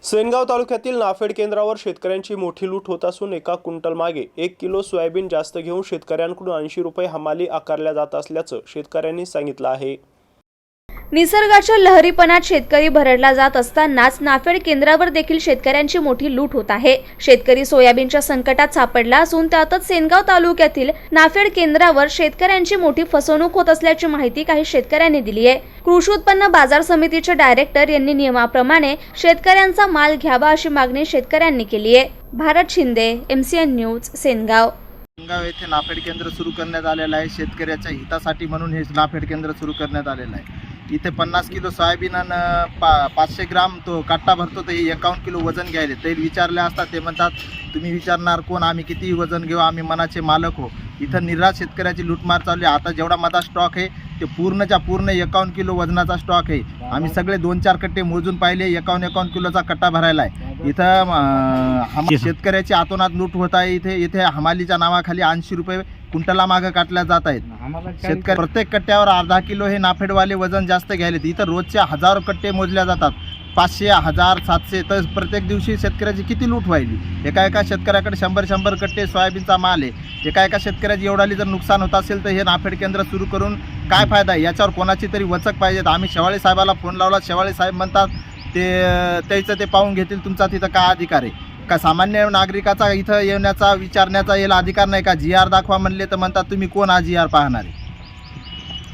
सेनगाव तालुक्यातील नाफेड केंद्रावर शेतकऱ्यांची मोठी लूट होत असून एका क्विंटल मागे 1 किलो सोयाबीन जास्त घेऊन शेतकऱ्यांकडून 80 रुपये हमाली आकारल्या जात असल्याचं शेतकऱ्यांनी सांगितलं आहे। निसर्गाच्या लहरीपणात शेतकरी भरडला जात असतानाच नाफेड केंद्रावर देखील शेतकऱ्यांची मोठी लूट होत आहे। शेतकरी सोयाबीनच्या संकटात सापडला असून त्यातच सेनगाव तालुक्यातील नाफेड केंद्रावर शेतकऱ्यांची मोठी फसवणूक होत असल्याची माहिती काही शेतकऱ्यांनी दिली आहे। कृषी उत्पन्न बाजार समितीचे डायरेक्टर यांनी नियमाप्रमाणे शेतकऱ्यांचा माल घ्यावा अशी मागणी शेतकऱ्यांनी केली आहे। Bharat Shinde, MCN news, Sengaon. सेनगाव येथे नाफेड केंद्र सुरू करण्यात आलेलं आहे। शेतकऱ्याच्या हितासाठी म्हणून हे नाफेड केंद्र सुरू करण्यात आलेलं आहे। इथे 50 किलो सोयाबीन आणि 500 ग्राम तो काट्टा भरतो, तर 51 किलो वजन घ्यायले। ते विचारले असता ते म्हणतात तुम्ही विचारणार कोण, आम्ही किती वजन घेऊ, आम्ही मनाचे मालक हो। इथं निर्रात शेतकऱ्याची लूटमार चालू आहे। आता जेवढा माझा स्टॉक आहे ते पूर्णच्या पूर्ण 51 किलो वजनाचा स्टॉक आहे। आम्ही सगळे 2-4 कट्टे मोजून पाहिले, 51 किलोचा कट्टा भरायला आहे। इथं शेतकऱ्याची आतोनात लूट होत आहे। इथे हमालीच्या नावाखाली 80 रुपये कुंटला मागं काटल्या जात आहेत। शेतकरी प्रत्येक कट्ट्यावर अर्धा किलो हे नाफेडवाले वजन जास्त घ्यायलेत। इथं रोजच्या हजारो कट्टे मोजल्या जातात, 500, 1000, 700, तर प्रत्येक दिवशी शेतकऱ्याची किती लूट व्हायली। एका शेतकऱ्याकडे 100 कट्टे सोयाबीनचा माल आहे। एका शेतकऱ्याची एवढाली जर नुकसान होत असेल तर हे नाफेड केंद्र सुरू करून काय फायदा आहे, याच्यावर कोणाची तरी वचक पाहिजेत। आम्ही शेवाळे साहेबाला फोन लावला, शेवाळे साहेब म्हणतात त्याचं ते पाहून घेतील, तुमचा तिथं काय अधिकार आहे का? सामान्य नागरिकाचा इथं येण्याचा विचारण्याचा याला अधिकार नाही का? GR दाखवा म्हणले तर म्हणतात तुम्ही कोण हा GR पाहणार आहे?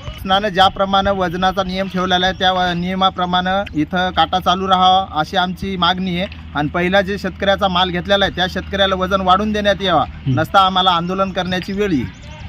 शासनाने ज्याप्रमाणे वजनाचा नियम ठेवलेला आहे त्या नियमाप्रमाणे इथं काटा चालू राहावा अशी आमची मागणी आहे। आणि पहिला जे शेतकऱ्याचा माल घेतलेला आहे त्या शेतकऱ्याला वजन वाढून देण्यात यावा, नसता आम्हाला आंदोलन करण्याची वेळ येईल।